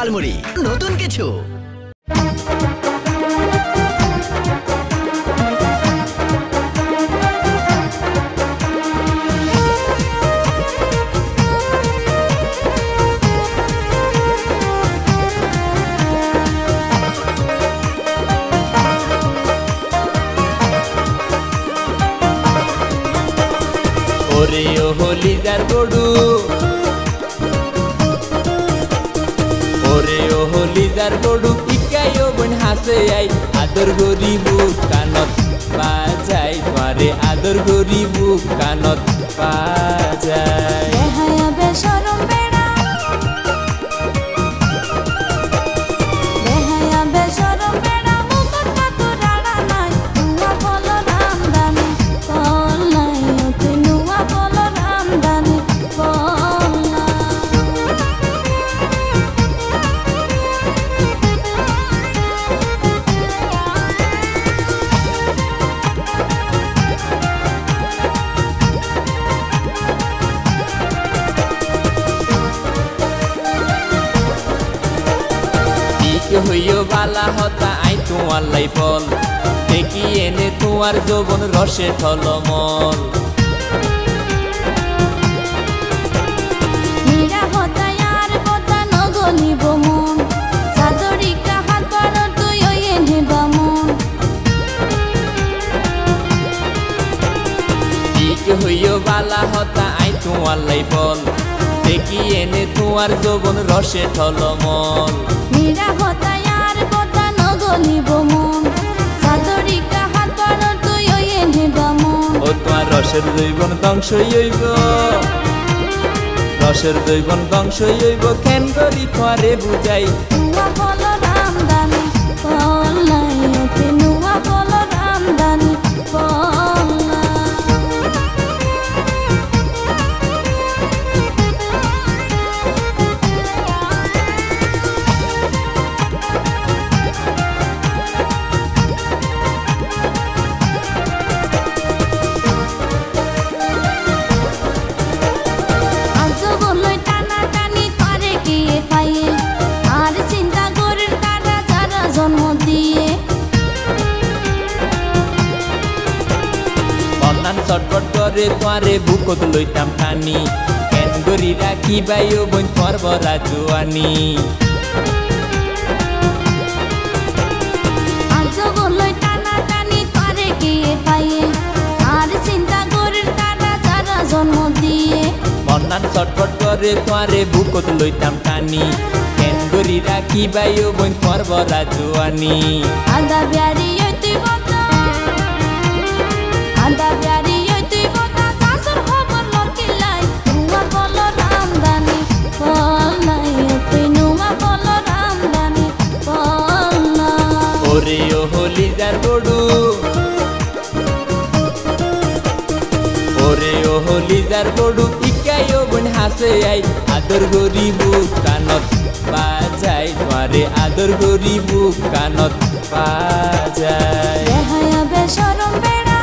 ঝালমুড়ি নতুন কিছু। ওরে ও হলিদার গড়ু, ওরে ও হলিদার গড়ু, ইকাইও বোন হাসে আই আদর গরি বুক কানত বাজাই, তোরে আদর গরি বুক কানত বাজাই। বেহায়া বেশরম বেড়া, বেহায়া বেশরম বেড়া, মুখত কাতু রাড়া নাই, নুয়া ফল রামদানি ফল নাই, তুই নুয়া ফল রামদানি ফল নাই। হইও বালা হতা আই তোমার লাই ফল, দেখি এনে তোমার যৌবন রসে ঠলমল। মীরা হতায় আর কথা নগলিব মন, চাদরিকা হাত পার তুই ওই এনে বামন। ঠিক হইও বালা হতা আই তোমার লাই ফল, দেখি এনে তোমার যৌবন রসে ঠলমল। মীরা হতায় আর কথা নগলিব মন, চাদরিকা হাত পার তুই ওই এনে বামন। ও তোমার রসের যৌবন ধ্বংসই হইব, রসের যৌবন ধ্বংসই হইব, কেন করি তোরে বুঝাই। নুয়া ফল রামদানি ফল নাই, তুই নুয়া ফল রামদানি ফল নাই। ছটপট করে তোরে বুকত লইতাম টানি, কেন গরি রাখি বাইও বোন তোর বরা জোয়ানি। মন্নান ছটপট করে তোরে বুকত লইতাম টানি, কেন গরি রাখি বাইও বোন তোর বরা জোয়ানি। আদা ব্যারি তুই বতা, আদা ব্যারি তুই বতা, শাশুর খবর লকিলাই, নুয়া ফল রামদানি ফল নাই, তুই নুয়া ফল রামদানি ফল নাই। ওরে ও হলিদার গড়ু, ওরে ও হলিদার গড়ু, ইকাইও বোন হাসে আই আদর গরি বুক কানত বাজাই, তোরে আদর গরি বুক কানত বাজাই। বেহায়া বেশরম বেড়া,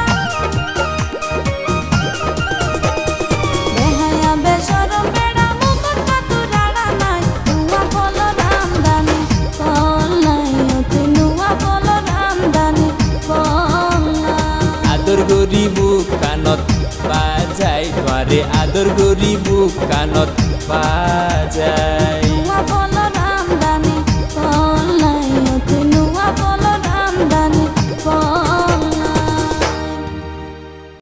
বেহায়া বেশরম বেড়া, মুখত কাতু রাড়া নাই, নুয়া ফল রামদানি ফল নাই, তুই নুয়া ফল রামদানি ফল নাই। আদর গরি বুক কানত বাজাই, তোরে আদর গরি বুক কানত বাজাই।